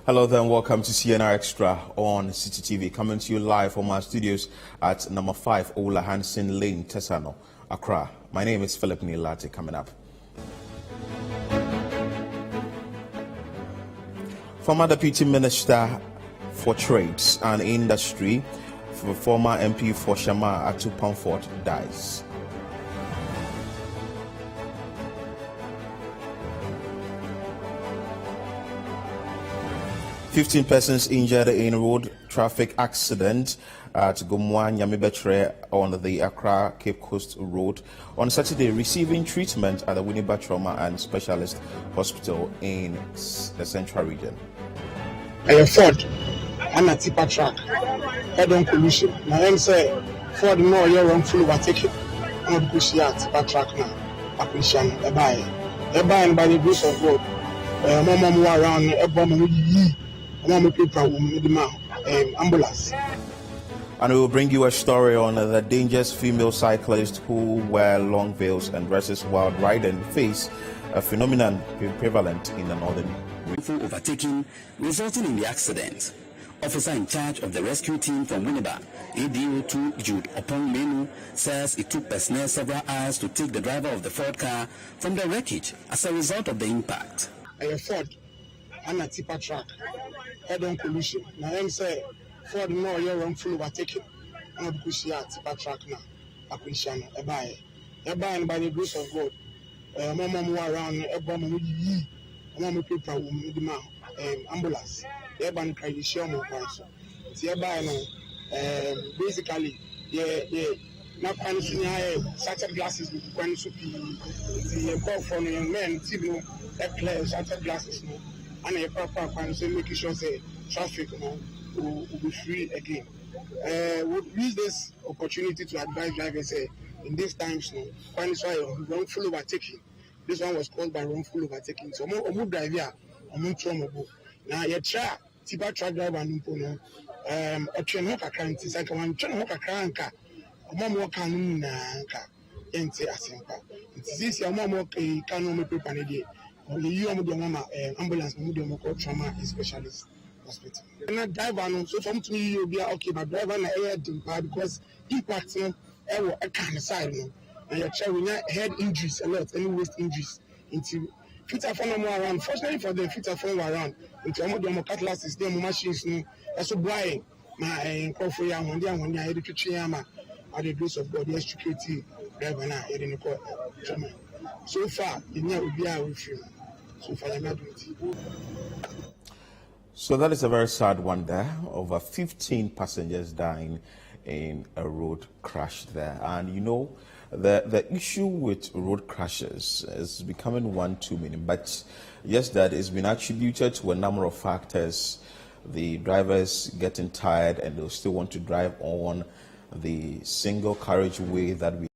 Hello there and welcome to CNR Extra on City TV, coming to you live from our studios at number 5 Ola Hansen Lane, Tesano, Accra. My name is Philip Nilati. Coming up, former Deputy Minister for Trades and Industry, former MP for Shama Atu Pamford dies. "15 persons injured in road traffic accident at Gomwa Nyamibetre on the Accra Cape Coast Road on Saturday, receiving treatment at the Winneba Trauma and Specialist Hospital in the Central Region." A Ford and a tipper truck head-on collision. Now I'm saying Ford no you're wrongful overtaking. I'm not pushing a tipper truck now. Appreciate a buy. A buy by the grace of God. Mama move around a bomb with ye. Mama people with the ambulance. And we will bring you a story on the dangerous female cyclists who wear long veils and dresses while riding face a phenomenon prevalent in the northern region. Overtaking resulting in the accident. Officer in charge of the rescue team from Winneba, ADO2 Jude Opong Menu, says it took personnel several hours to take the driver of the Ford car from the wreckage as a result of the impact. A Ford and a tipper truck head-on collision. Now I'm saying Ford no you're wrongful overtaking. I'm not pushing a tipper truck now. Appreciate a buy. A buy by the grace of God. Mama move around a bomb with ye. Mama people with the ambulance. Urban credit share more council. Basically, now can see shattered glasses with when the call from young men, TV, clear shattered glasses, and a proper council making sure say traffic will be free again. Would use this opportunity to advise drivers in these times, when it's wrongful overtaking. This one was caused by wrongful overtaking. So, more driver, trauma. Now, you try tipper truck driver, a train hook account is like one train hook account. A mom walk on and say a simple. It's this your mom walk a canon paper a day. Only you are the mama ambulance, medium trauma specialist hospital. And that driver, so from to me, you'll be okay, but driver and air because impact, error, a kind of side, and your child will head injuries a lot, any waist injuries into filter phone more around. Fortunately for them, filter phone around into a catalysis, them machines, that's so bright. My coffee, and one day I had to Chiama at the grace of God, yes, security driver now, in the court. So far, the near will be out with you. So far, I'm not doing it. So that is a very sad one there. Over 15 passengers dying in a road crash there. And you know, the issue with road crashes is becoming one too many. But yes, that has been attributed to a number of factors. The drivers getting tired and they'll still want to drive on the single carriageway that we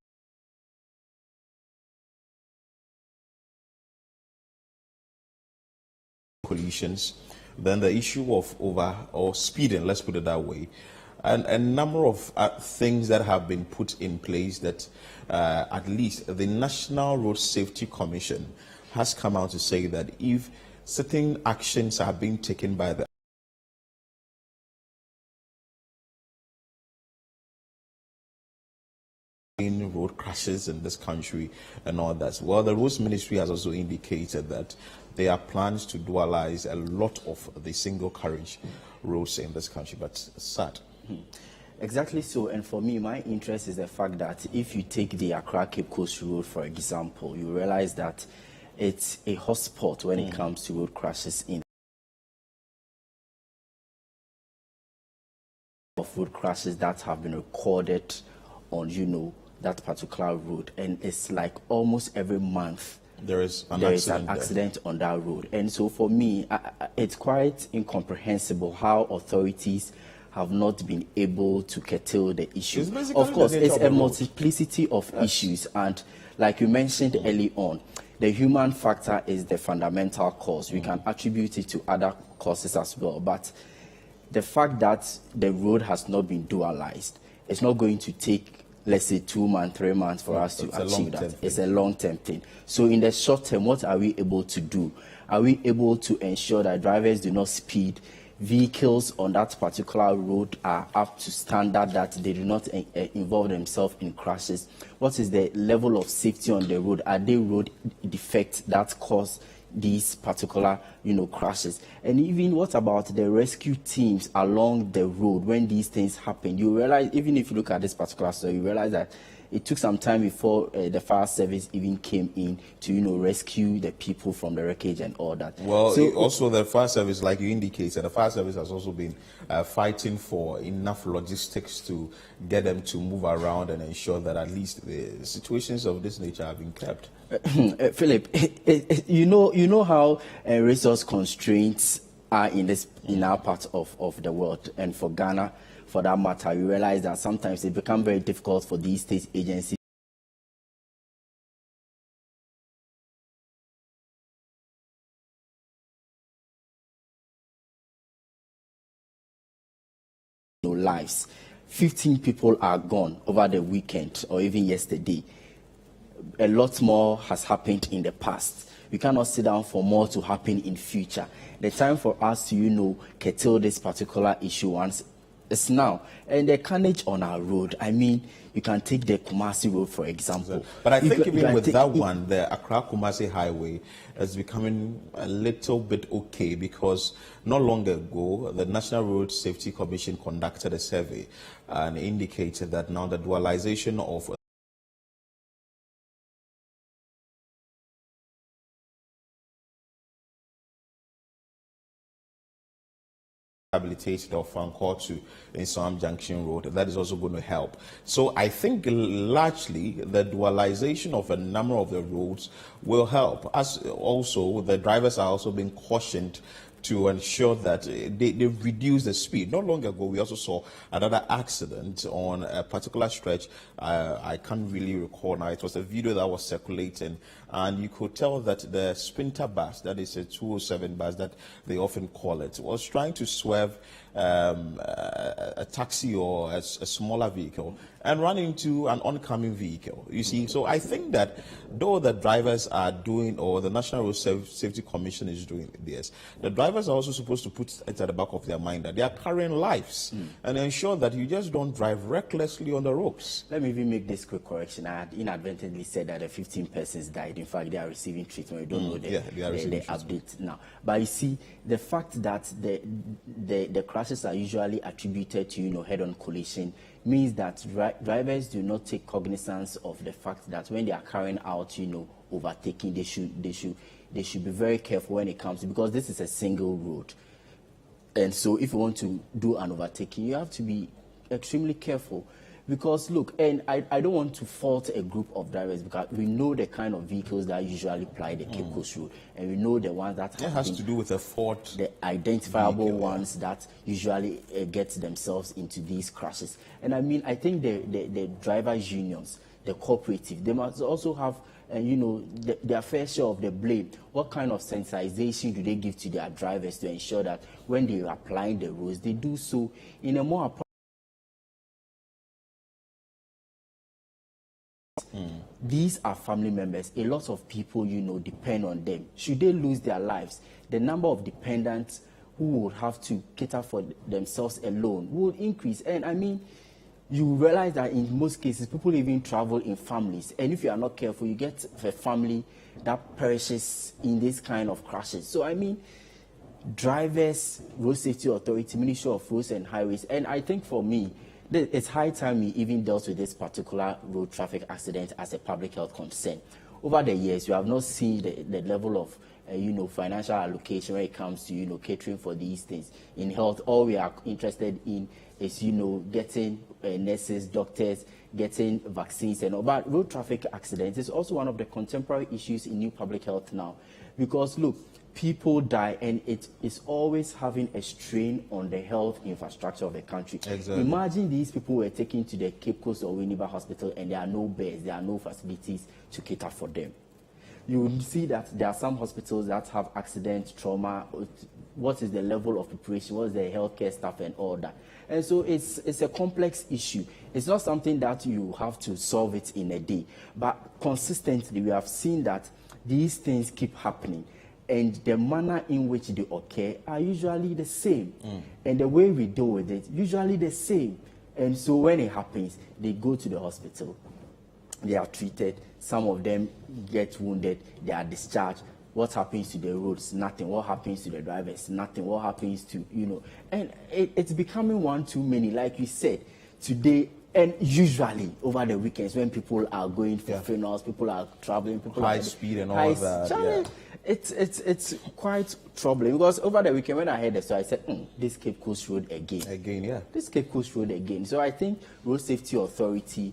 collisions. Then the issue of over or speeding, let's put it that way, and a number of things that have been put in place that at least the National Road Safety Commission has come out to say that if certain actions are being taken by the in road crashes in this country and all that. Well, the Roads Ministry has also indicated that there are plans to dualize a lot of the single carriage roads in this country, but sad. Exactly so, and for me, my interest is the fact that if you take the Accra Cape Coast Road, for example, you realize that it's a hotspot when it comes to road crashes in of road crashes that have been recorded on, that particular road, and it's like almost every month there is an accident on that road. And so for me, it's quite incomprehensible how authorities have not been able to curtail the issue. Of course, it's a multiplicity of issues, and like you mentioned early on, the human factor is the fundamental cause. We can attribute it to other causes as well, but the fact that the road has not been dualized, it's not going to take, let's say, 2 months, 3 months for us to achieve that. It's a long-term thing. So in the short term, what are we able to do? Are we able to ensure that drivers do not speed? Vehicles on that particular road are up to standard, that they do not involve themselves in crashes? What is the level of safety on the road? Are there road defects that cause these particular, crashes? And even what about the rescue teams along the road when these things happen? You realize, even if you look at this particular story, you realize that it took some time before the fire service even came in to, rescue the people from the wreckage and all that. Well, so, also the fire service, like you indicated, the fire service has also been fighting for enough logistics to get them to move around and ensure that at least the situations of this nature have been kept. Philip, you know how resource constraints are in our part of the world, and for Ghana, for that matter, you realize that sometimes it becomes very difficult for these state agencies lives. 15 people are gone over the weekend or even yesterday. A lot more has happened in the past. We cannot sit down for more to happen in future. The time for us to, curtail this particular issue once is now. And the carnage on our road, I mean, you can take the Kumasi Road, for example. But I think even with that one, the Accra-Kumasi Highway is becoming a little bit okay, because not long ago, the National Road Safety Commission conducted a survey and indicated that now the dualization of rehabilitated or Fankotu in Soham Junction Road. That is also going to help. So I think largely the dualization of a number of the roads will help. As also the drivers are also being cautioned to ensure that they reduce the speed. Not long ago, we also saw another accident on a particular stretch. I can't really recall now. It was a video that was circulating, and you could tell that the Sprinter bus, that is a 207 bus that they often call it, was trying to swerve a taxi or a smaller vehicle and run into an oncoming vehicle. You see, so I think that though the drivers are doing, or the National Road Safety Commission is doing this, the drivers are also supposed to put it at the back of their mind that they are carrying lives and ensure that you just don't drive recklessly on the roads. Let me even make this quick correction. I had inadvertently said that the 15 persons died. In fact, they are receiving treatment. We don't know the update now. But you see, the fact that the crashes are usually attributed to head-on collision means that drivers do not take cognizance of the fact that when they are carrying out overtaking, they should be very careful when it comes to, because this is a single road, and so if you want to do an overtaking, you have to be extremely careful. Because look, and I don't want to fault a group of drivers, because we know the kind of vehicles that usually ply the Cape Coast Road, and we know the ones that has to do with the identifiable ones that usually get themselves into these crashes. And I mean, I think the drivers' unions, the cooperative, they must also have their fair share of the blame. What kind of sensitization do they give to their drivers to ensure that when they are applying the rules, they do so in a more These are family members. A lot of people, depend on them. Should they lose their lives, the number of dependents who would have to cater for themselves alone would increase. And I mean, you realize that in most cases, people even travel in families. And if you are not careful, you get a family that perishes in this kind of crashes. So I mean, drivers, Road Safety Authority, Ministry of Roads and Highways, and I think for me, it's high time we even dealt with this particular road traffic accident as a public health concern. Over the years, you have not seen the level of financial allocation when it comes to catering for these things. In health, all we are interested in is getting nurses, doctors, getting vaccines and all. But road traffic accidents is also one of the contemporary issues in new public health now, because look, people die, and it is always having a strain on the health infrastructure of the country. Exactly. Imagine these people were taken to the Cape Coast or Winneba Hospital, and there are no beds, there are no facilities to cater for them. You will see that there are some hospitals that have accident, trauma. What is the level of preparation? What is the healthcare staff and all that? And so it's a complex issue. It's not something that you have to solve it in a day. But consistently, we have seen that these things keep happening. and the manner in which they occur are usually the same. And the way we deal with it, usually the same. And so when it happens, they go to the hospital, they are treated, some of them get wounded, they are discharged. What happens to the roads? Nothing. What happens to the drivers? Nothing. What happens to, and it's becoming one too many, like you said, today. And usually over the weekends when people are going for funerals, people are traveling, people high are speed and all of that. It's quite troubling because over the weekend when I heard the story, I said, this Cape Coast Road again. This Cape Coast Road again. So I think Road Safety Authority.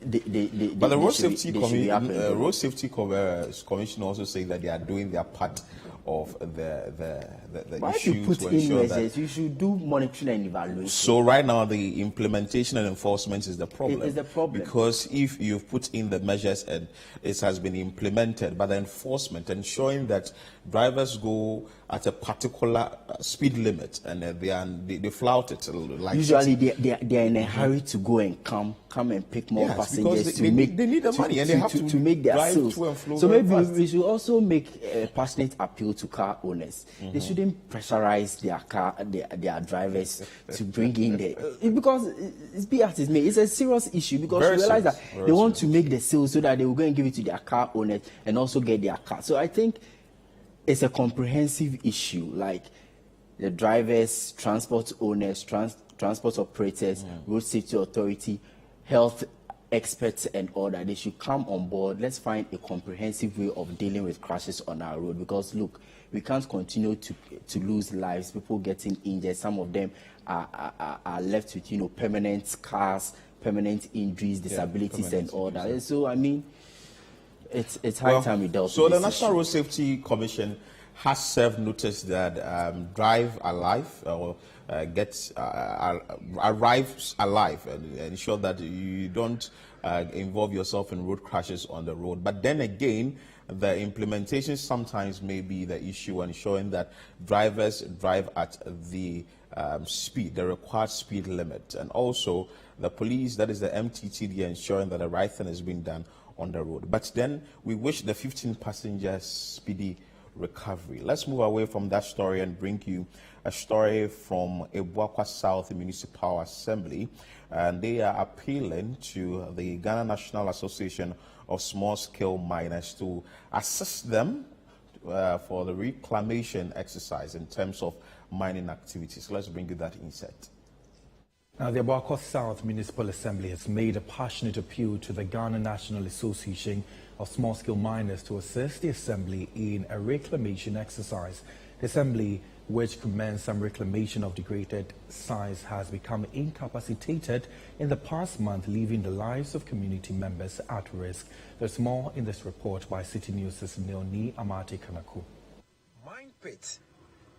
But the Road Safety Commission also say that they are doing their part of the Why issues you put to in ensure measures? that. You should do monitoring and evaluation. So right now the implementation and enforcement is the problem. It is the problem. Because if you've put in the measures and it has been implemented, but the enforcement ensuring that drivers go at a particular speed limit and they flout it. Like usually they are in a hurry to go and come and pick more passengers they need the money and they have to make their drive sales. to and flow So very maybe fast. we should also make a passionate appeal to car owners. They shouldn't pressurize their drivers to bring in because it's be as it may. It's a serious issue because Very you realize serious. that Very they want serious. to make the sales so that they will go and give it to their car owners and also get their car. So I think it's a comprehensive issue, like the drivers, transport owners, transport operators, road safety authority, health experts and all that. They should come on board. Let's find a comprehensive way of dealing with crashes on our road because look, we can't continue to lose lives, people getting injured. Some of them are left with permanent scars, permanent injuries, disabilities and all that. And so I mean, it's high time we dealt with So the this National issue. Road Safety Commission has served notice that drive alive or arrives alive and ensure that you don't involve yourself in road crashes on the road. But then again, the implementation sometimes may be the issue, ensuring that drivers drive at the the required speed limit, and also the police, that is the MTTD, ensuring that the right thing is being done on the road. But then we wish the 15 passengers speedy recovery. Let's move away from that story and bring you a story from Ebuakwa South Municipal Assembly, and they are appealing to the Ghana National Association of Small-Scale Miners to assist them for the reclamation exercise in terms of mining activities. Let's bring you that insight. Now, the Ebuakwa South Municipal Assembly has made a passionate appeal to the Ghana National Association of Small-Scale Miners to assist the Assembly in a reclamation exercise. The Assembly, which commenced some reclamation of degraded sites, has become incapacitated in the past month, leaving the lives of community members at risk. There's more in this report by City News' Neoni Amati Kanaku. Mine pits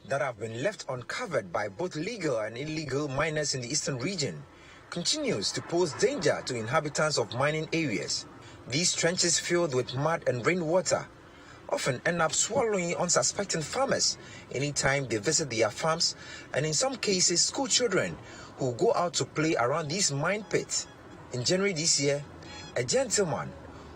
that have been left uncovered by both legal and illegal miners in the eastern region continues to pose danger to inhabitants of mining areas. These trenches filled with mud and rainwater often end up swallowing unsuspecting farmers anytime they visit their farms, and in some cases school children who go out to play around these mine pits. In January this year, a gentleman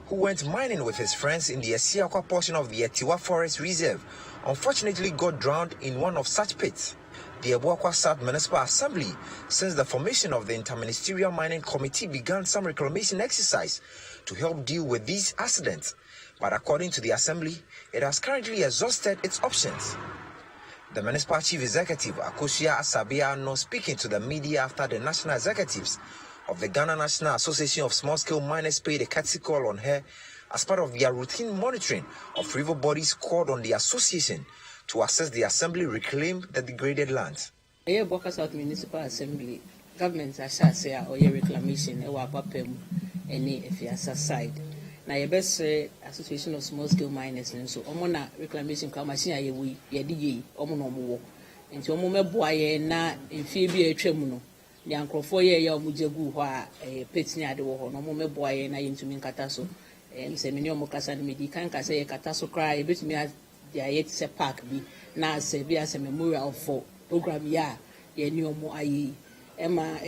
who went mining with his friends in the Esiakwa portion of the Etiwa Forest Reserve unfortunately got drowned in one of such pits. The Ebuakwa South Municipal Assembly, since the formation of the Interministerial Mining Committee, began some reclamation exercise to help deal with these accidents. But according to the Assembly, it has currently exhausted its options. The Municipal Chief Executive, Akosia Asabiano, speaking to the media after the national executives of the Ghana National Association of Small-Scale Miners paid a courtesy call on her as part of their routine monitoring of river bodies called on the association to assist the Assembly reclaim the degraded lands. Ebuakwa South Municipal Assembly, government ashase or reclamation papem any efiasa side. Na yebese Association of Small-Scale Miners so omona reclamation ka machine ayewi yedi omo no mo wo. Enti omo meboa ye na mfie bi atwam no. The ankrofo ye ya omo jegu ho a petini ade wo ho no omo meboa ye na yentumi nkata so. Se meni omo kasa na medi kan kasa ye kata so kra ye betumi dia yet se park bi na se bi as a memorial for program ya ye ni omo ayi Emma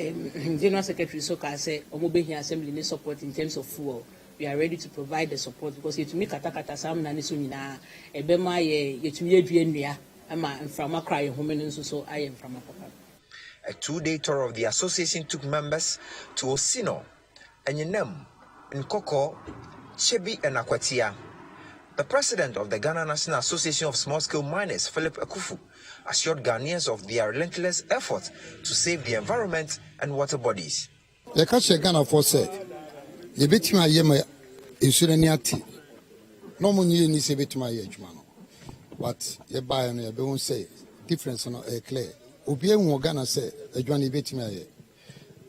General Secretary so ka say omo be here assembly ni support in terms of fuel we are ready to provide the support because yetumi katakata sam na ne so nyina ebema yetumi edua nnua ama mframa kra ye home no nso so aye mframa papa. A 2-day tour of the association took members to Osino, Enyenem, Nkoko, Chebi, and Akwatia. The president of the Ghana National Association of Small-Scale Miners, Philip Akufu, assured Ghanaians of their relentless effort to save the environment and water bodies. The Kasha Ghana for said, "The Betima Yema is Suraniati. No one you need to be to my age, man. But you buy and you don't say difference on a clear. Obian Ghana say, a Johnny Betima.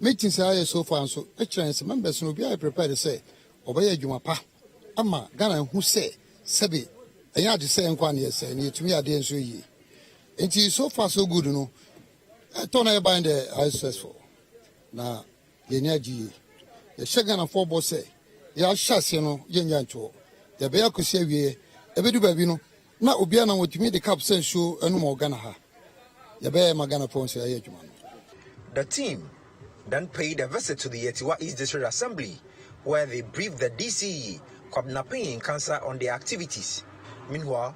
Meetings are so far, so excellence members will be prepared to say, Obey Jumapa. Ama Ghana who say, Sebi, a yard is saying 1 year, saying you to me, I didn't see ye. It is so far so good, you know. I don't know about the ISS4. Now, the energy, the second and 4 boss say, ya shas, you know, Yancho. The bear could say, we a bit of babino. Now, Obiana would me the cup sense show and more Ghana. The bear Magana Ponce, The team then paid a visit to the Yetiwa East District Assembly, where they briefed the DCE, Kwabnaping in Cancer, on their activities. Meanwhile,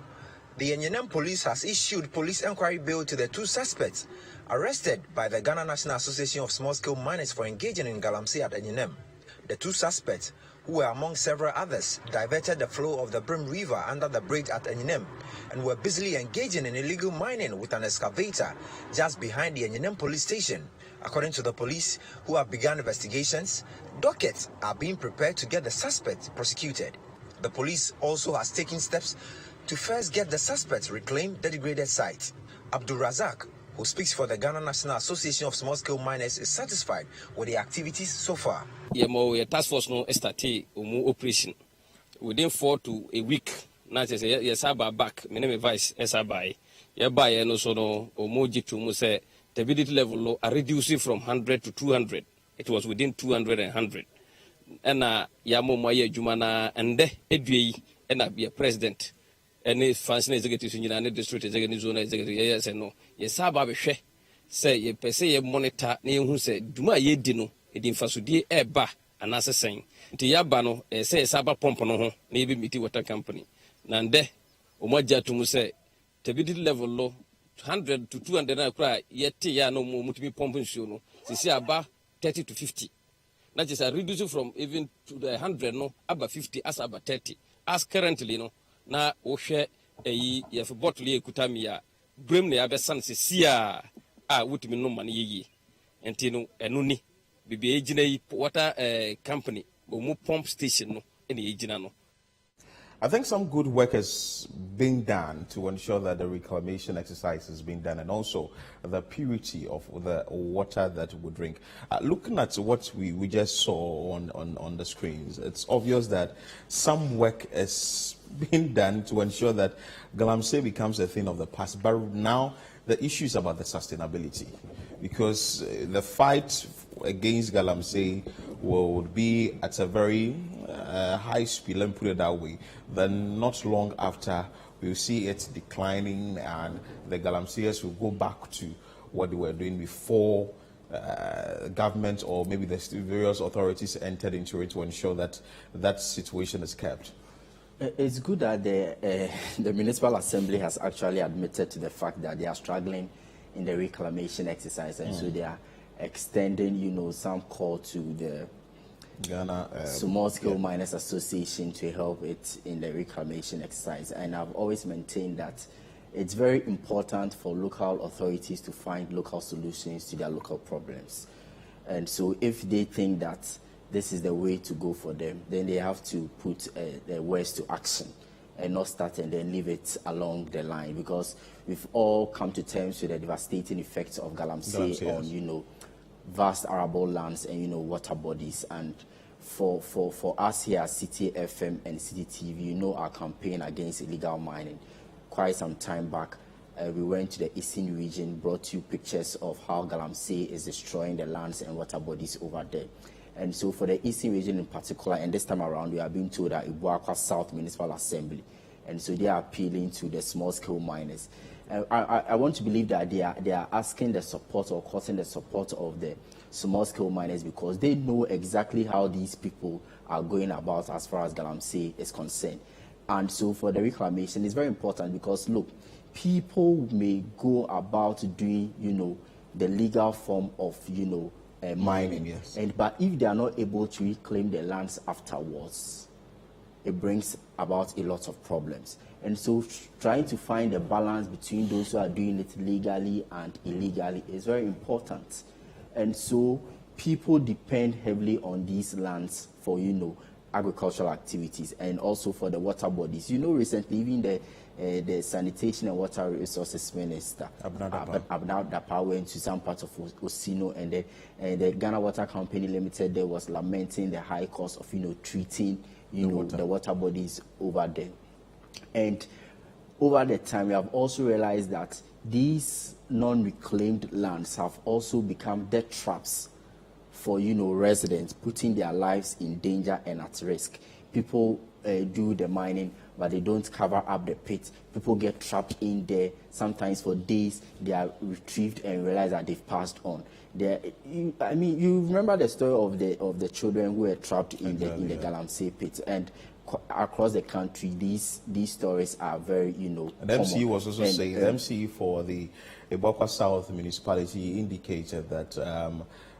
the Enyenem police has issued police inquiry bail to the 2 suspects arrested by the Ghana National Association of Small-Scale Miners for engaging in galamsey at Enyenem. The 2 suspects, who were among several others, diverted the flow of the Brim River under the bridge at Enyenem and were busily engaging in illegal mining with an excavator just behind the Enyenem police station. According to the police, who have begun investigations, dockets are being prepared to get the suspects prosecuted. The police also has taken steps to first get the suspects reclaim the degraded site. Abdul Razak, who speaks for the Ghana National Association of Small-Scale Miners, is satisfied with the activities so far. Your task force no started operation within 4 to a week. Now say yes, I back. My name is Vice. Yes, I buy. You buy no so no omoji to say the ability level low are reducing from 100 to 200. It was within 200 and 100. And yamo moye jumana and edui and be a president. Any fancy executives in the district executive zone executive yes and no. Yes, I buy she say ye per se monitor ne who say duma ye dino edin fasudie eba anase sen. Nti yaba no say saba pump no ho na ye be meet water company. Nande omoja to mu say the level low 100 to 200 na kra yete ya no mo mutimi pump nsuo no sisi aba 30 to 50. That is a reduce from even to the 100 no about 50 as about 30 as currently no na wo hwe ye for bottle ye kutami ya brem na ya be san sisi a wutimi no man ye enti no eno ni bibi ejina yi water company omu pump station no ene ejina no. I think some good work has been done to ensure that the reclamation exercise is being done and also the purity of the water that we drink. Looking at what we just saw on the screens, it's obvious that some work is being done to ensure that galamsey becomes a thing of the past. But now the issue is about the sustainability, because the fight against galamsey will be at a very high speed, let me put it that way. Then not long after, we'll see it declining and the galamseyers will go back to what they were doing before government or maybe the various authorities entered into it to ensure that that situation is kept. It's good that the Municipal Assembly has actually admitted to the fact that they are struggling in the reclamation exercise, and so they are extending, some call to the Ghana Small-Scale Miners Association to help it in the reclamation exercise. And I've always maintained that it's very important for local authorities to find local solutions to their local problems. And so if they think that this is the way to go for them, then they have to put their words to action and not start and then leave it along the line, because we've all come to terms with the devastating effects of galamsey on, vast arable lands and, water bodies. And for us here at City FM and City TV, our campaign against illegal mining. Quite some time back, we went to the eastern region, brought you pictures of how galamsey is destroying the lands and water bodies over there. And so for the eastern region in particular, and this time around, we are being told that Ibuakwa South Municipal Assembly. And so they are appealing to the small-scale miners. I want to believe that they are asking the support or causing the support of the small-scale miners, because they know exactly how these people are going about as far as Galamsey is concerned. And so for the reclamation, it's very important because, look, people may go about doing, the legal form of, mining. Yes. But if they are not able to reclaim the lands afterwards, it brings about a lot of problems. And so trying to find a balance between those who are doing it legally and illegally is very important. And so people depend heavily on these lands for, agricultural activities and also for the water bodies. Recently, even the Sanitation and Water Resources Minister, Abna Dapa, went to some parts of Osino, and the Ghana Water Company Limited there was lamenting the high cost of, treating, the water bodies over there. And over the time, we have also realized that these non-reclaimed lands have also become death traps for, residents, putting their lives in danger and at risk. People do the mining, but they don't cover up the pit. People get trapped in there. Sometimes for days, they are retrieved and realize that they've passed on. You remember the story of the children who were trapped in the Galamsey pit, and across the country, these stories are very, And the MCE was also saying, the MCE for the Ebokwa South municipality indicated that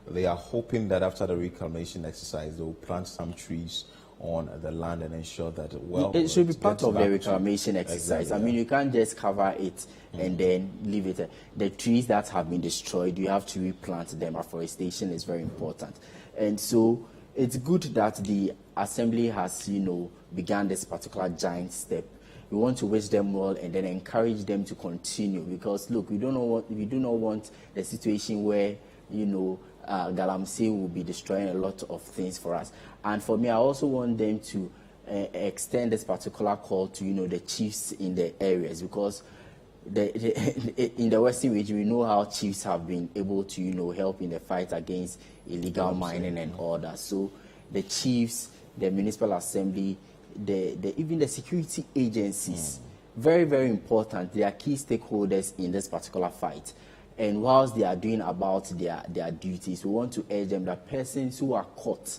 they are hoping that after the reclamation exercise, they will plant some trees on the land and ensure that, it should be part of the reclamation exercise. Exactly, you can't just cover it and then leave it. The trees that have been destroyed, you have to replant them. Afforestation is very important. And so it's good that the Assembly has, begun this particular giant step. We want to wish them well and then encourage them to continue, because look, we do not want the situation where, Galamsey will be destroying a lot of things for us. And for me, I also want them to extend this particular call to, the chiefs in the areas, because in the Western region, we know how chiefs have been able to, help in the fight against illegal mining and all that. So the chiefs, the municipal assembly, even the security agencies, very, very important. They are key stakeholders in this particular fight. And whilst they are doing about their duties, we want to urge them that persons who are caught,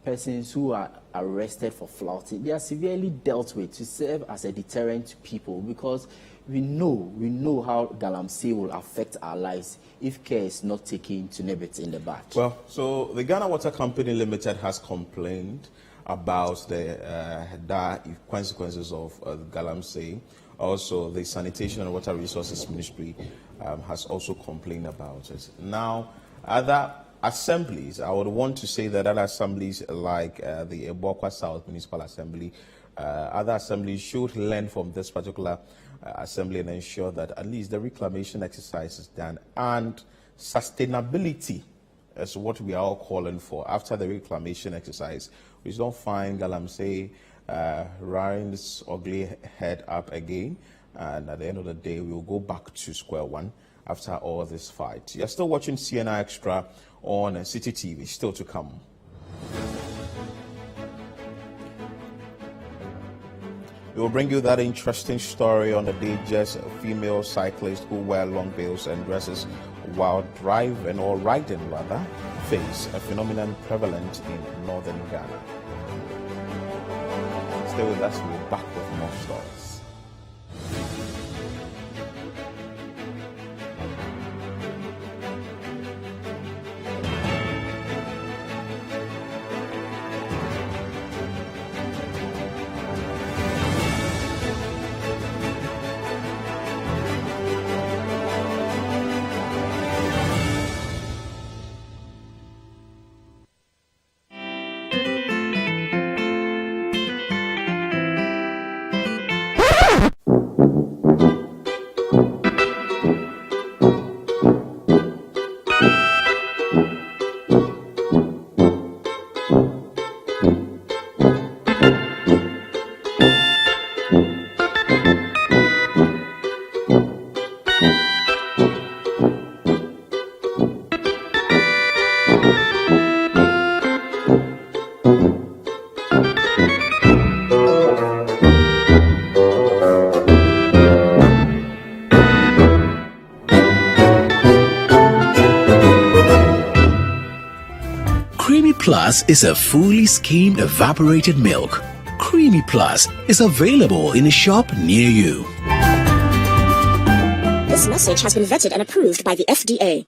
persons who are arrested for flouting, they are severely dealt with to serve as a deterrent to people, because we know how Galamsey will affect our lives if care is not taken to nip it in the bud. Well, so the Ghana Water Company Limited has complained about the dire consequences of Galamsey. Also, the Sanitation and Water Resources Ministry has also complained about it. Now, other assemblies, I would want to say that other assemblies like the Ebokwa South Municipal Assembly, other assemblies should learn from this particular assembly and ensure that at least the reclamation exercise is done, and sustainability is what we are all calling for after the reclamation exercise. We don't find Galamsey rearing its ugly head up again, and at the end of the day, we will go back to square one after all this fight. You're still watching CNR Extra on City TV, still to come. We will bring you that interesting story on the dangerous female cyclists who wear long veils and dresses while driving or riding rather face a phenomenon prevalent in northern Ghana. Stay with us, we'll be back with more stories. Plus is a fully skimmed evaporated milk. Creamy Plus is available in a shop near you. This message has been vetted and approved by the FDA.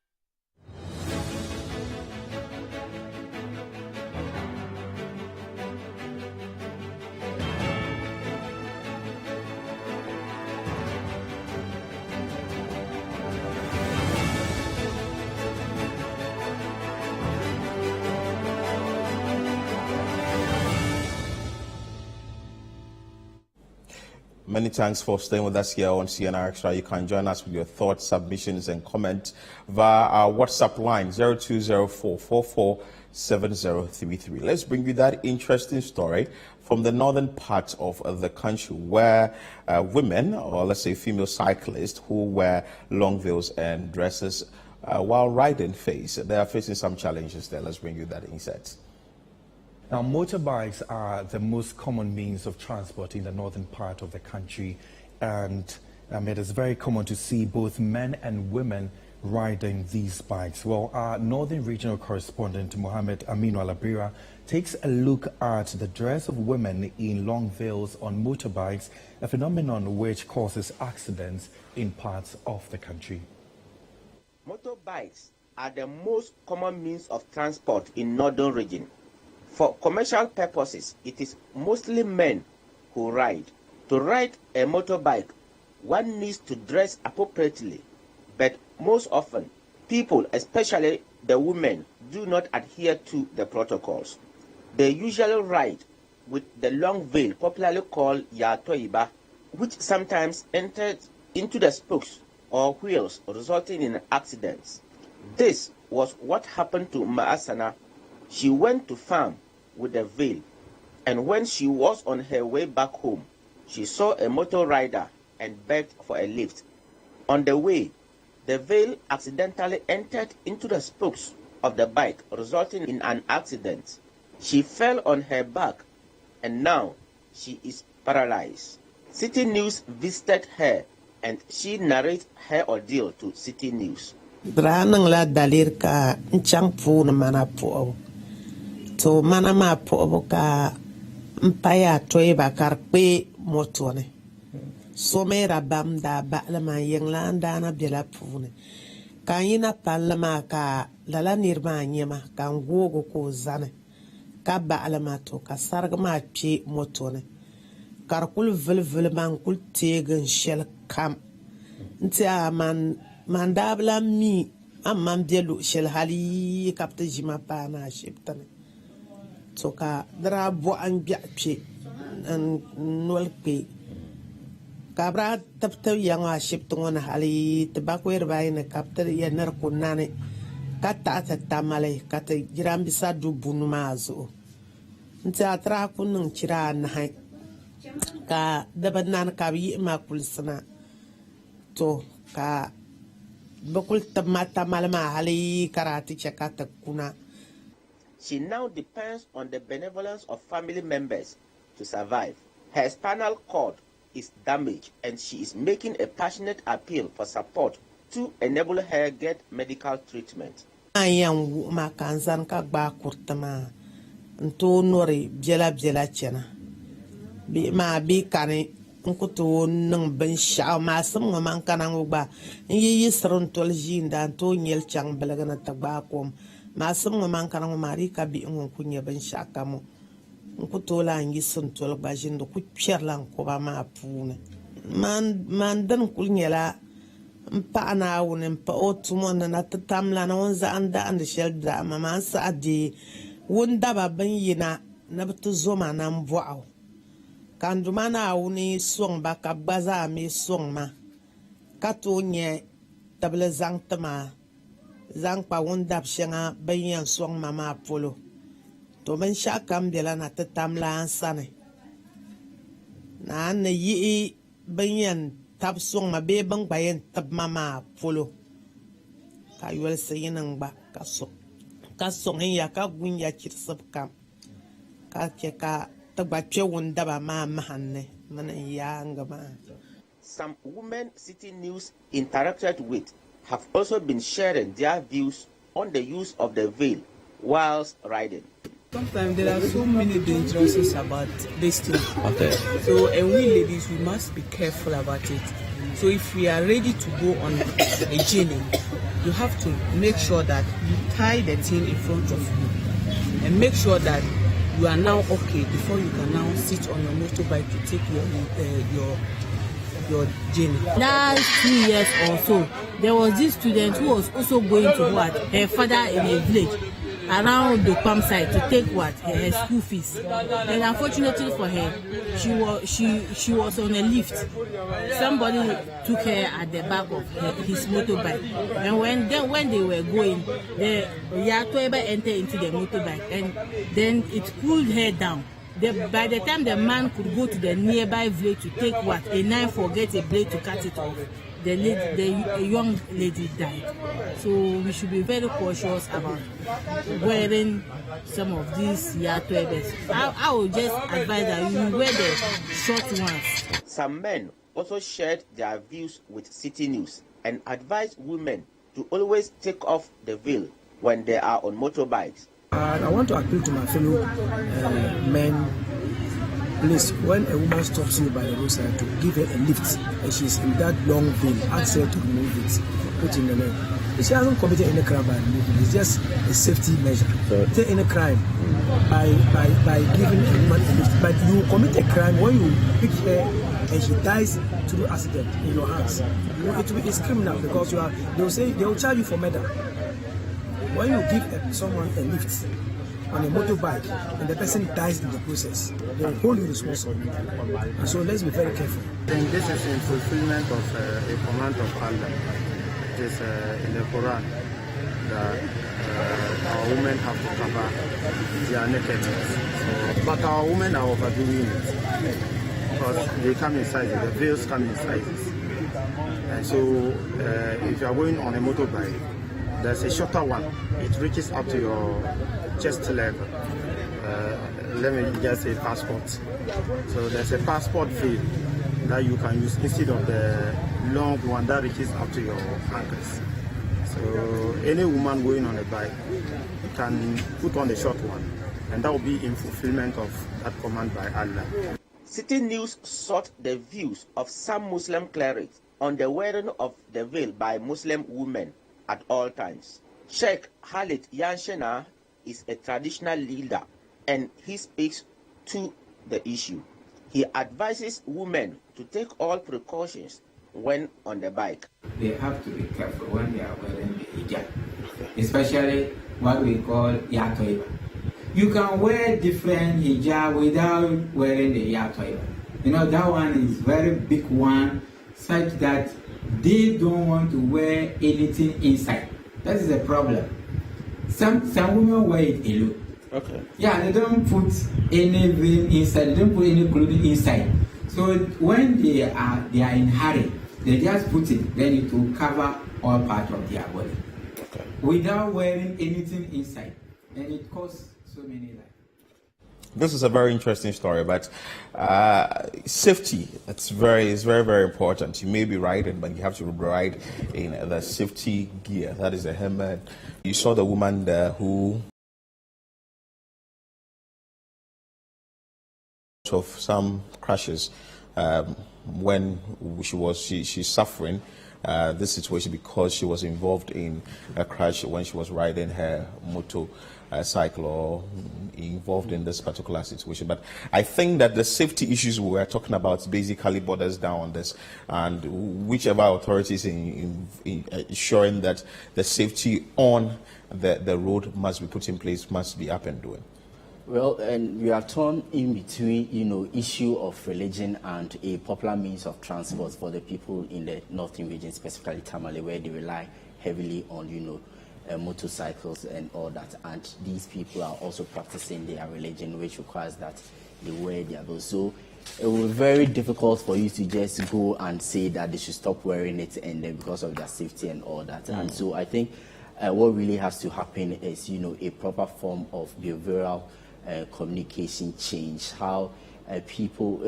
Many thanks for staying with us here on CNR Extra. You can join us with your thoughts, submissions, and comments via our WhatsApp line 0204447033. Let's bring you that interesting story from the northern part of the country where women, or let's say female cyclists who wear long veils and dresses while riding they are facing some challenges there. Let's bring you that insight. Now, motorbikes are the most common means of transport in the northern part of the country, and it is very common to see both men and women riding these bikes. Well, our northern regional correspondent, Mohammed Aminu Alabira, takes a look at the dress of women in long veils on motorbikes, a phenomenon which causes accidents in parts of the country. Motorbikes are the most common means of transport in northern region. For commercial purposes, it is mostly men who ride. To ride a motorbike, one needs to dress appropriately, but most often, people, especially the women, do not adhere to the protocols. They usually ride with the long veil, popularly called yatoiba, which sometimes enters into the spokes or wheels, resulting in accidents. This was what happened to Maasana. She went to farm with a veil, and when she was on her way back home, she saw a motor rider and begged for a lift. On the way, the veil accidentally entered into the spokes of the bike, resulting in an accident. She fell on her back, and now she is paralyzed. City News visited her, and she narrated her ordeal to City News. To mana ma po ka mpaya toy bakar pe motone so me rabam da ba la ma yengla ndana bela pune kan yina palma ka lala nirma nyema kan gogo ko zane ka ba la ma to ka sarga ma pe motone kar kul vul man kul tegen shel kam ntia man dabla mi amman belu shel hali kapta jima pa na shiptane so ka dra bo an biapi an nolpe kabra tapta yang a shiptungon hali tabakwer bayne kapta ya nar kunane kata tamale kata jirambi sadu bunmazo nta tra kunun chira na hai ka dabanan ka bi ma kulsana to ka bakul tamata malama hali karati chakata kuna. She now depends on the benevolence of family members to survive. Her spinal cord is damaged, and she is making a passionate appeal for support to enable her get medical treatment. Ayang makanzan ka ba kurtama nto nori bjela chena bi ma bi kane nkuto nang ben sha ma sam man kana ngba yi sron tol jinda to nyel chang belagana tagba kom ma sam man kana mari ka bi ngon kunye ben sha kamo nkuto la ngi son tol ba jindo ku pierlan ko ba ma pune man dan kulnyela mpa na wune mpa otumo na tatamla na wonza anda and shel drama man sa adi wunda ba ban yina na butu zoma na mbwao kanduma na wuni song ba ka baza mi song ma kato nye table zang tama zang pa wunda pshenga bayan song mama polo to ben shakam bela na tatamla ansane na ne yi bayan tab song ma be bang bayan tab mama polo ka yol sayin ba ka song ya ka gun ya chirsab kam ka ke ka tagba che wunda ba ma mahanne mana ya ngama. Some women City News interacted with have also been sharing their views on the use of the veil whilst riding. Sometimes there are so many dangerous things about this thing. Okay. So, and we ladies, we must be careful about it. So, if we are ready to go on a journey, you have to make sure that you tie the thing in front of you, and make sure that you are now okay before you can now sit on your motorbike to take your journey. Last 2 years or so, there was this student who was also going to what her father in a village around the pump site to take what her school fees. And unfortunately for her, she was on a lift. Somebody took her at the back of his motorbike, and when they were going, the Yatoeba entered into the motorbike, and then it pulled her down. By the time the man could go to the nearby village to take what a knife or get a blade to cut it off, the young lady died. So we should be very cautious about wearing some of these Yatoebes. I would just advise that you wear the short ones. Some men also shared their views with City News and advised women to always take off the veil when they are on motorbikes. And I want to appeal to my fellow men. Please, when a woman stops you by the roadside, to give her a lift and she's in that long veil, ask her to remove it, put in the leg. She hasn't committed any crime by removing it. It's just a safety measure. Take any crime by giving a woman a lift. But you commit a crime when you pick her and she dies through accident in your hands. It's criminal because they will charge you for murder. When you give someone a lift on a motorbike and the person dies in the process, they will hold you responsible. And so let's be very careful. And this is in fulfillment of a command of Allah. It is in the Quran that our women have to cover their nakedness. But our women are overdoing it because they come in sizes, the veils come in sizes. And so if you are going on a motorbike, there's a shorter one. It reaches up to your chest level. Let me just say passport. So there's a passport veil that you can use instead of the long one that reaches up to your ankles. So any woman going on a bike can put on the short one, and that will be in fulfillment of that command by Allah. City News sought the views of some Muslim clerics on the wearing of the veil by Muslim women at all times. Sheikh Khalid Yanshena is a traditional leader and he speaks to the issue. He advises women to take all precautions when on the bike. They have to be careful when they are wearing the hijab, especially what we call Yatoeba. You can wear different hijab without wearing the Yatoeba. You know, that one is very big one, such that they don't want to wear anything inside. That is the problem. Some women wear it alone. Okay. Yeah, they don't put anything inside. They don't put any clothing inside. So when they are in hurry, they just put it. Then it will cover all parts of their body. Okay. Without wearing anything inside, and it costs so many lives. This is a very interesting story, but safety, is very, very important. You may be riding, but you have to ride in the safety gear. That is the helmet. You saw the woman there who of some crashes when she's suffering this situation because she was involved in a crash when she was riding her motorcycle or involved in this particular situation. But I think that the safety issues we were talking about basically borders down on this, and whichever authorities in ensuring that the safety on the road must be put in place must be up and doing. Well, and we are torn in between, issue of religion and a popular means of transport for the people in the northern region, specifically Tamale, where they rely heavily on, motorcycles and all that. And these people are also practicing their religion, which requires that they wear their clothes. So it will be very difficult for you to just go and say that they should stop wearing it, and then because of their safety and all that. And so I think what really has to happen is, a proper form of behavioral communication change, how people.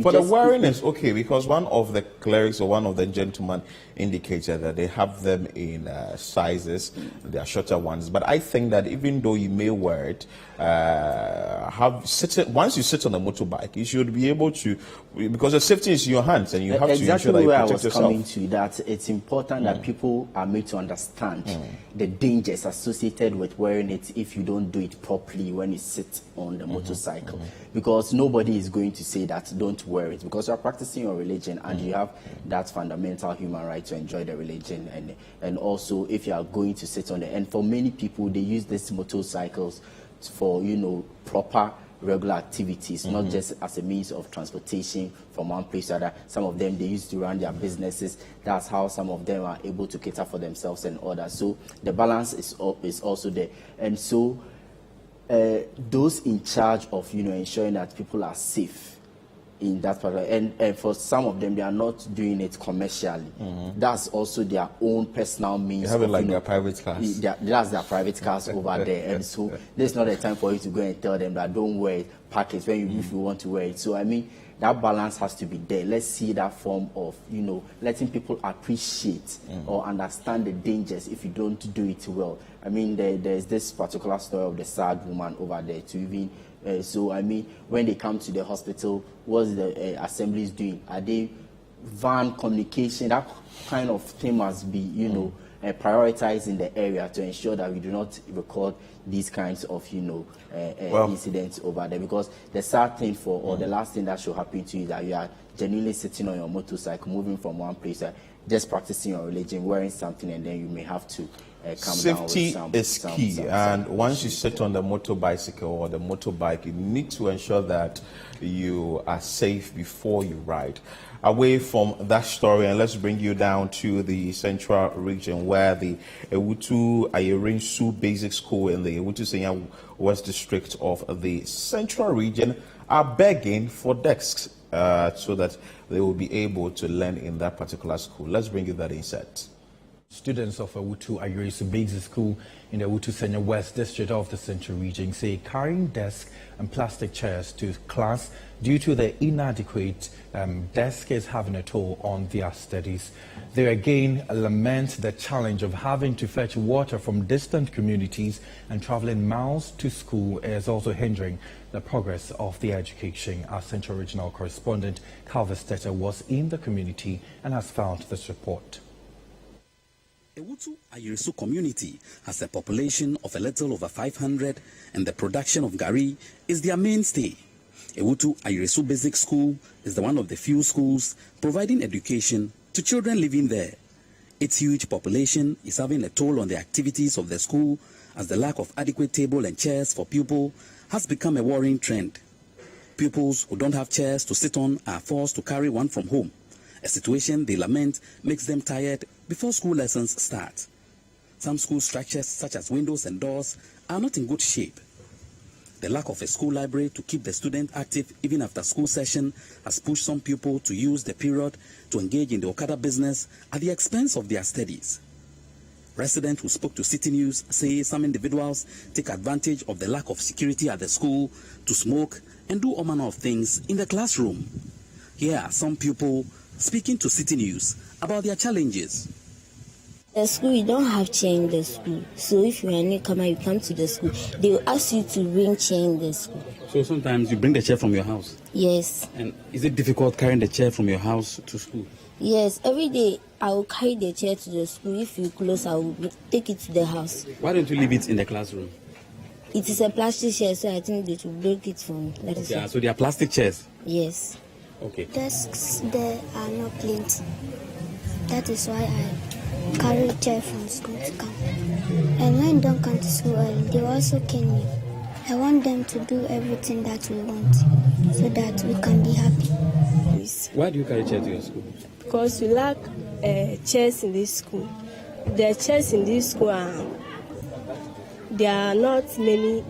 For the wearing is okay, because one of the clerics or one of the gentlemen indicated that they have them in sizes, they are shorter ones. But I think that even though you may wear it, once you sit on a motorbike, you should be able to, because the safety is in your hands, and you have to ensure that you protect yourself. Exactly where I was coming to, that it's important that people are made to understand the dangers associated with wearing it if you don't do it properly when you sit on the motorcycle, because nobody is going to say that don't wear it, because you're practicing your religion and you have that fundamental human right to enjoy the religion, and also if you are going to sit on it. And for many people, they use these motorcycles for proper regular activities, not just as a means of transportation from one place to another. Some of them, they used to run their businesses. That's how some of them are able to cater for themselves and others. So the balance is also there. And so those in charge of ensuring that people are safe in that part, and for some of them, they are not doing it commercially. That's also their own personal means. They have it like their private cars. That's their private cars over there, and so there's not a time for you to go and tell them that don't wear it, pack it if you want to wear it. So I mean, that balance has to be there. Let's see that form of letting people appreciate or understand the dangers if you don't do it well. I mean, there's this particular story of the sad woman over there to even. So I mean, when they come to the hospital, what's the assemblies doing? Are they van communication? That kind of thing must be, prioritized in the area to ensure that we do not record these kinds of, incidents over there. Because the sad thing or the last thing that should happen to you is that you are genuinely sitting on your motorcycle, moving from one place, just practicing your religion, wearing something, and then you may have to. Safety is key, and once you sit on the motorbicycle or the motorbike, you need to ensure that you are safe before you ride. Away from that story, and let's bring you down to the central region, where the Ewutu Ayerensu Basic School in the Ewutu Senya West District of the central region are begging for desks so that they will be able to learn in that particular school. Let's bring you that insight. Students of Ewutu Ayerensu Basic School in the Ewutu Senya West District of the Central Region say carrying desks and plastic chairs to class due to the inadequate desk is having a toll on their studies. They again lament the challenge of having to fetch water from distant communities, and traveling miles to school is also hindering the progress of their education. Our Central Regional correspondent Calvis Teta was in the community and has found this report. Ewutu Ayerensu community has a population of a little over 500, and the production of gari is their mainstay. Ewutu Ayerensu Basic School is the one of the few schools providing education to children living there. Its huge population is having a toll on the activities of the school, as the lack of adequate table and chairs for pupils has become a worrying trend. Pupils who don't have chairs to sit on are forced to carry one from home, a situation they lament makes them tired before school lessons start. Some school structures, such as windows and doors, are not in good shape. The lack of a school library to keep the student active even after school session has pushed some pupils to use the period to engage in the Okada business at the expense of their studies. Residents who spoke to City News say some individuals take advantage of the lack of security at the school to smoke and do all manner of things in the classroom. Here are some pupils speaking to City News about their challenges. The school, you don't have chair in the school. So if you're a newcomer, you come to the school, they will ask you to bring chair in the school. So sometimes you bring the chair from your house? Yes. And is it difficult carrying the chair from your house to school? Yes, every day I will carry the chair to the school. If you close, I will take it to the house. Why don't you leave it in the classroom? It is a plastic chair, so I think they should break it for me. Yeah, so they are plastic chairs? Yes. Okay. Desks there are not plenty. That is why I carry a chair from school to come. And when don't come to school early, they also cane me. I want them to do everything that we want so that we can be happy. Why do you carry chairs to your school? Because we lack chairs in this school. The chairs in this school there are not many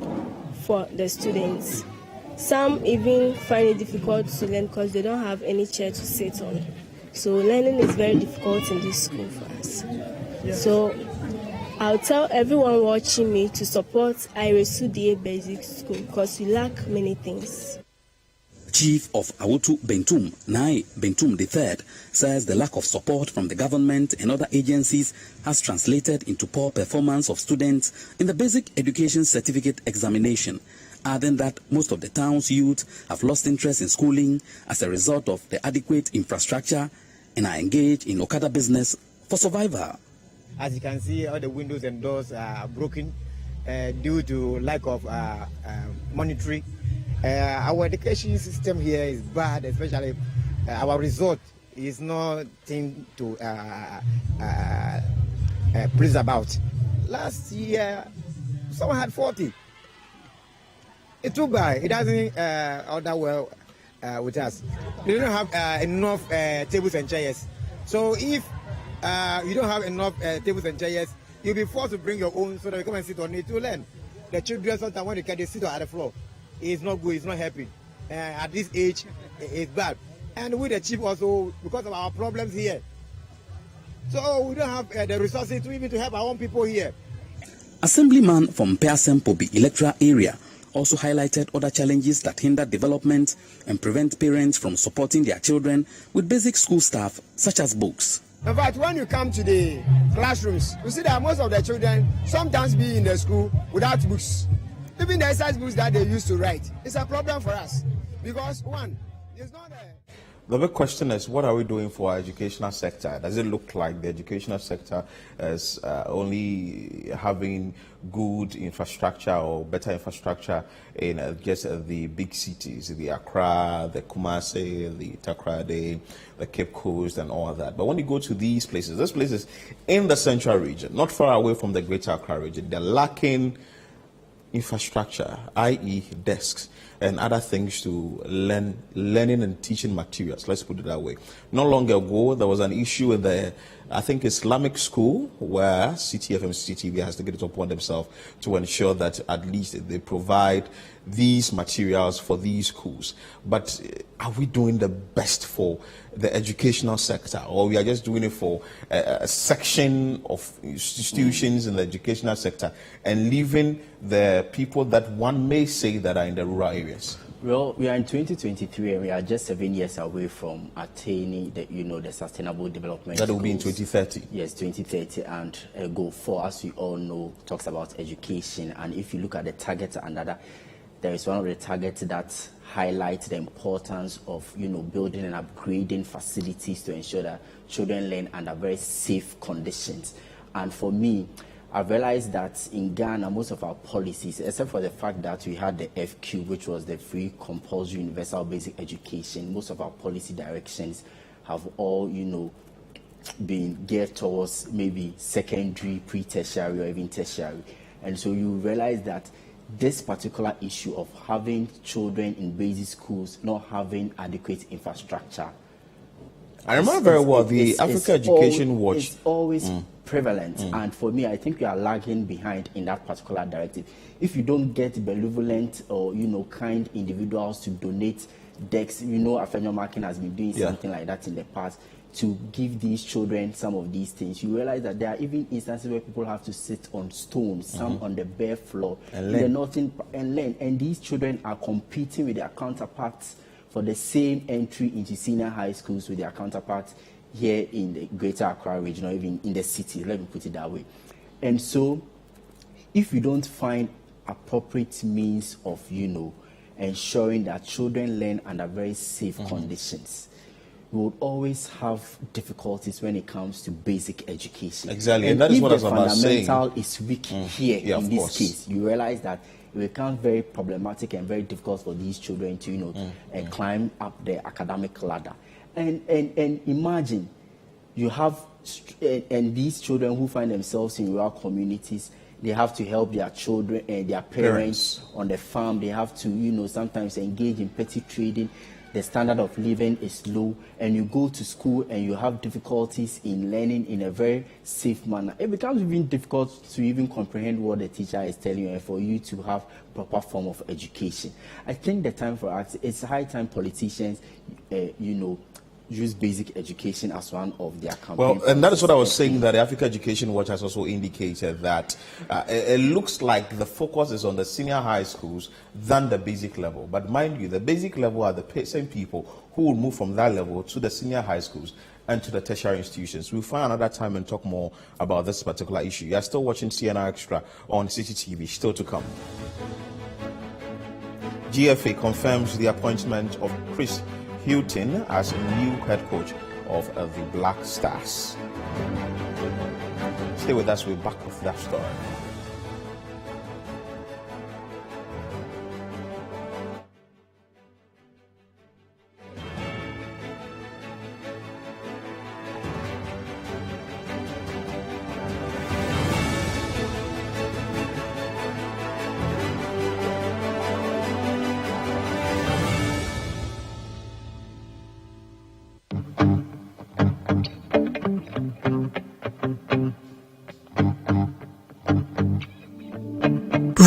for the students. Some even find it difficult to learn because they don't have any chair to sit on. So learning is very difficult in this school for us. So I'll tell everyone watching me to support Ayerensu Basic School because we lack many things. Chief of Awutu Bentum, Nai Bentum III, says the lack of support from the government and other agencies has translated into poor performance of students in the basic education certificate examination, adding that most of the town's youth have lost interest in schooling as a result of the adequate infrastructure and are engaged in Okada business for survival. As you can see, all the windows and doors are broken due to lack of monitoring. Our education system here is bad, especially our result is nothing to please about. Last year, someone had 40. It's too bad. It doesn't order well with us. We don't have enough tables and chairs. So if you don't have enough tables and chairs, you'll be forced to bring your own so that you come and sit on it to learn. The children sometimes when they sit on the floor. It's not good, it's not helping. At this age, it's bad. And with the chief also, because of our problems here. So we don't have the resources to even to help our own people here. Assemblyman from Peasempobi electoral area also highlighted other challenges that hinder development and prevent parents from supporting their children with basic school stuff such as books. In fact, when you come to the classrooms, you see that most of the children sometimes be in the school without books. Even the exercise books that they used to write, it's a problem for us because one, it's not a... The big question is, what are we doing for our educational sector? Does it look like the educational sector is only having good infrastructure or better infrastructure in just the big cities, the Accra, the Kumasi, the Takoradi, the Cape Coast and all of that? But when you go to these places in the central region, not far away from the greater Accra region, they're lacking infrastructure, i.e. desks and other things to learning and teaching materials, let's put it that way. Not long ago, there was an issue in the, I think, Islamic school where CTF and CCTV has taken it upon themselves to ensure that at least they provide these materials for these schools. But are we doing the best for the educational sector, or we are just doing it for a section of institutions in the educational sector and leaving the people that one may say that are in the rural areas? Well, we are in 2023 and we are just 7 years away from attaining the sustainable development. That will be in 2030. Yes, 2030, and Goal 4, as we all know, talks about education. And if you look at the targets under that, there is one of the targets that highlights the importance of building and upgrading facilities to ensure that children learn under very safe conditions. And for me, I realized that in Ghana, most of our policies, except for the fact that we had the FQ, which was the free compulsory universal basic education, most of our policy directions have all, been geared towards maybe secondary, pre-tertiary, or even tertiary. And so you realize that this particular issue of having children in basic schools not having adequate infrastructure, I remember very well the Africa Education Watch. It's always prevalent, and for me, I think we are lagging behind in that particular directive. If you don't get benevolent or kind individuals to donate decks, Afenyo Markin has been doing something like that in the past to give these children some of these things. You realize that there are even instances where people have to sit on stones, some on the bare floor, and learn. And these children are competing with their counterparts for the same entry into senior high schools with their counterparts here in the greater Accra region or even in the city, let me put it that way. And so if you don't find appropriate means of, ensuring that children learn under very safe conditions, we would always have difficulties when it comes to basic education. Exactly, and that is what I was about saying. If the fundamental is weak here in this case, you realize that it becomes very problematic and very difficult for these children to, climb up the academic ladder. And imagine you have, and these children who find themselves in rural communities, they have to help their children and their parents on the farm. They have to, sometimes engage in petty trading. The standard of living is low, and you go to school and you have difficulties in learning in a very safe manner. It becomes even difficult to even comprehend what the teacher is telling you and for you to have proper form of education. I think the time for us, it's high time politicians, use basic education as one of their campaign. Well, and that is what I was saying, that the Africa Education Watch has also indicated that it looks like the focus is on the senior high schools than the basic level. But mind you, the basic level are the same people who will move from that level to the senior high schools and to the tertiary institutions. We'll find another time and talk more about this particular issue. You are still watching CNR Extra on CCTV, still to come. GFA confirms the appointment of Chris Hilton as new head coach of the Black Stars. Stay with us, we're back with that story.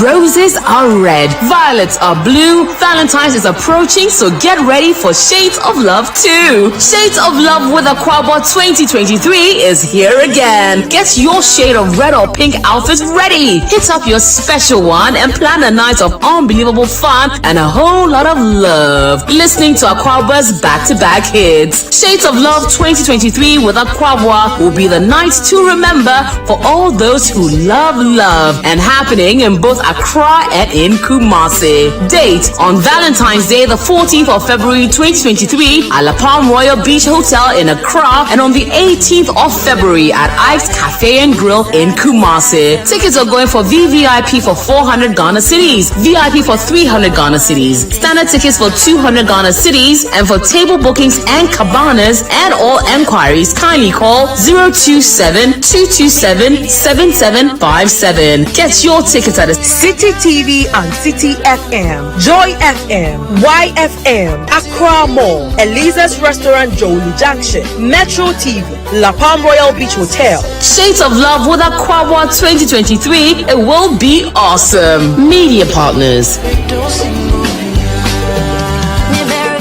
Roses are red, violets are blue, Valentine's is approaching, so get ready for Shades of Love 2. Shades of Love with Aquaba 2023 is here again. Get your shade of red or pink outfit ready. Hit up your special one and plan a night of unbelievable fun and a whole lot of love. Listening to Aquaba's back-to-back hits. Shades of Love 2023 with Aquaba will be the night to remember for all those who love love, and happening in both Accra and in Kumasi. Date on Valentine's Day, the 14th of February 2023 at La Palm Royal Beach Hotel in Accra, and on the 18th of February at Ike's Cafe and Grill in Kumasi. Tickets are going for VVIP for 400 Ghana cedis, VIP for 300 Ghana cedis, standard tickets for 200 Ghana cedis, and for table bookings and cabanas and all enquiries, kindly call 027-227-7757. Get your tickets at City TV and City FM, Joy FM, YFM, Accra Mall, Eliza's Restaurant, Joli Junction, Metro TV, La Palm Royal Beach Hotel. Shades of Love with Aquaba 2023. It will be awesome. Media partners.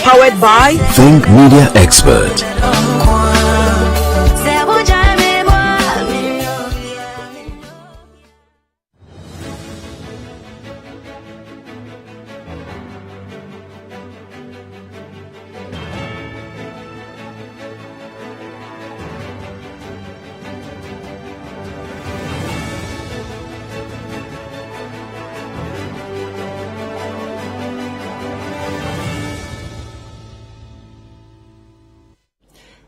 Powered by Think Media Expert.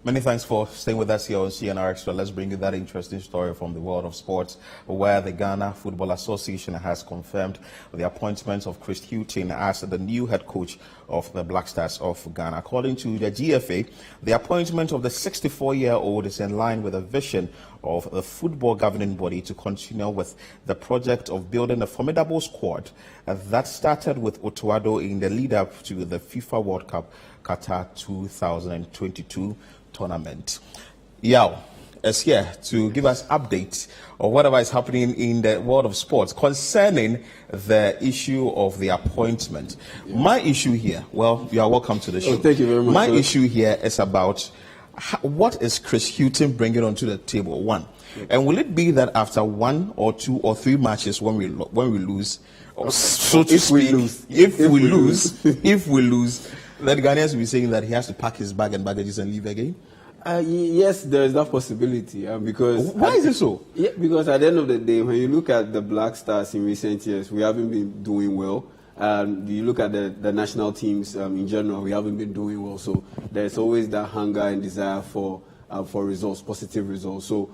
Many thanks for staying with us here on CNR Extra. Let's bring you that interesting story from the world of sports, where the Ghana Football Association has confirmed the appointment of Chris Hilton as the new head coach of the Black Stars of Ghana. According to the GFA, the appointment of the 64-year-old is in line with the vision of the football governing body to continue with the project of building a formidable squad that started with Otuado in the lead-up to the FIFA World Cup Qatar 2022 tournament. Yao is here to give us updates on whatever is happening in the world of sports concerning the issue of the appointment. My issue here, well, you are welcome to the show. Thank you very much. My issue here is about what is Chris Hilton bringing onto the table, one. And will it be that after 1 or 2 or 3 matches when we lose, or so to speak, if we lose, then Ghanaians will be saying that he has to pack his bag and baggages and leave again? Yes, there is that possibility. Because why is it so? Yeah, because at the end of the day, when you look at the Black Stars in recent years, we haven't been doing well. You look at the national teams in general, we haven't been doing well. So there's always that hunger and desire for results, positive results. So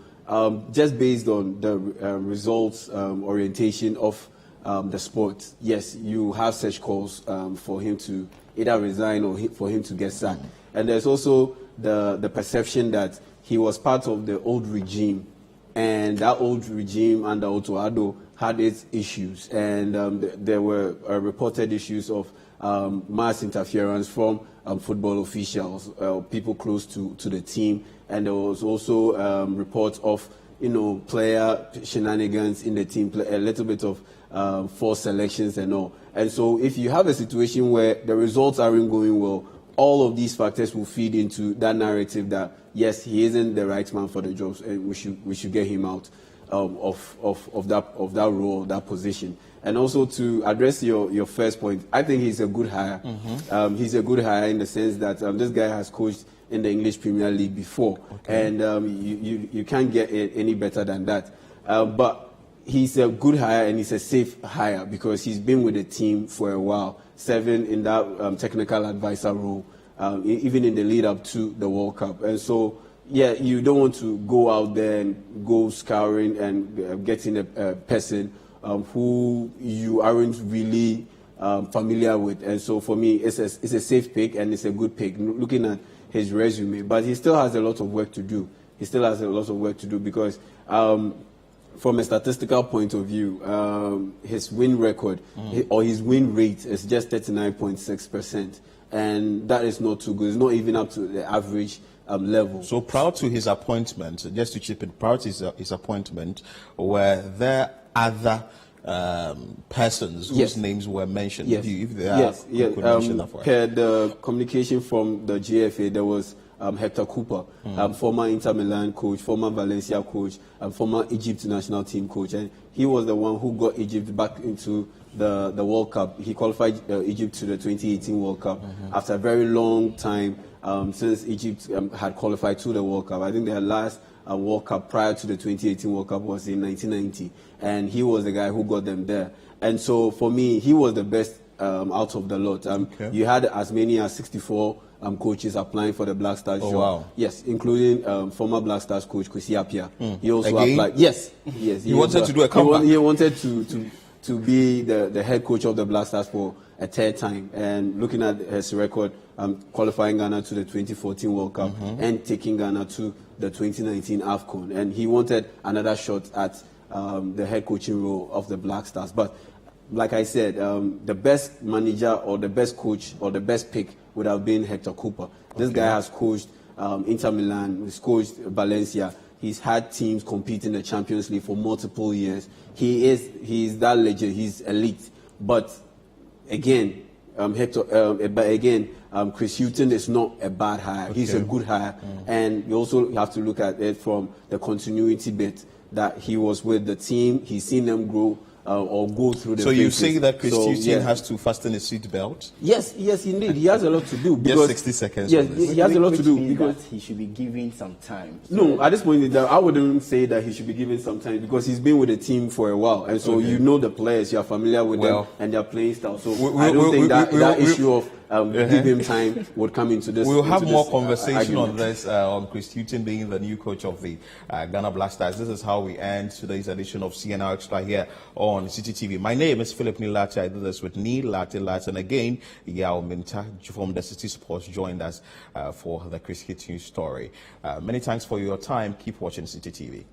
just based on the results orientation of the sport, yes, you have such calls for him to either resign or for him to get sacked. And there's also the perception that he was part of the old regime, and that old regime under Otuado had its issues, and there were reported issues of mass interference from football officials, people close to the team, and there was also reports of player shenanigans in the team, a little bit of forced selections and all. And so if you have a situation where the results aren't going well, all of these factors will feed into that narrative that yes, he isn't the right man for the job, and we should get him out of that role, that position. And also to address your first point, I think he's a good hire. He's a good hire in the sense that this guy has coached in the English Premier League before, and you can't get any better than that. But he's a good hire and he's a safe hire because he's been with the team for a while, serving in that technical advisor role, even in the lead up to the World Cup. And so, yeah, you don't want to go out there and go scouring and getting a person who you aren't really familiar with. And so for me, it's a safe pick and it's a good pick, looking at his resume. But he still has a lot of work to do. He still has a lot of work to do because from a statistical point of view, his win record or his win rate is just 39.6%. And that is not too good. It's not even up to the average level. So prior to his appointment, just to chip in, prior to his appointment, were there other persons whose names were mentioned? Yes. If they are, you could mention that for us. Per the communication from the GFA, there was Hector Cooper, former Inter Milan coach, former Valencia coach, former Egypt national team coach, and he was the one who got Egypt back into the World Cup. He qualified Egypt to the 2018 World Cup after a very long time since Egypt had qualified to the World Cup. I think their last World Cup prior to the 2018 World Cup was in 1990, and he was the guy who got them there. And so for me, he was the best out of the lot. You had as many as 64 coaches applying for the Black Stars job. Wow. Yes, including former Black Stars coach Kwesi Appiah. He also applied. Yes. He wanted to do a comeback. He wanted to be the head coach of the Black Stars for a third time. And looking at his record, qualifying Ghana to the 2014 World Cup and taking Ghana to the 2019 AFCON. And he wanted another shot at the head coaching role of the Black Stars. But like I said, the best manager or the best coach or the best pick would have been Hector Cooper. This guy has coached Inter Milan, he's coached Valencia. He's had teams compete in the Champions League for multiple years. He is that legend. He's elite. But again, Chris Hughton is not a bad hire. He's a good hire. And you also have to look at it from the continuity bit that he was with the team. He's seen them grow or go through the phases. You say that Chris Hughton has to fasten his seat belt? Yes, indeed. He has a lot to do. Just 60 seconds. Yes, he has a lot to do. Because he should be given some time. No, at this point, I wouldn't say that he should be given some time because he's been with the team for a while. And so you know the players, you're familiar with them and their playing style. So I don't think that issue of give him time would come into this. We'll have more conversation on this, on Chris Hughton being the new coach of the Ghana Black Stars. This is how we end today's edition of CNR Extra here on City TV. My name is Philip Nilati. I do this with Neil Lati. And again, Yao Minta from the City Sports joined us for the Chris Hughton story. Many thanks for your time. Keep watching City TV.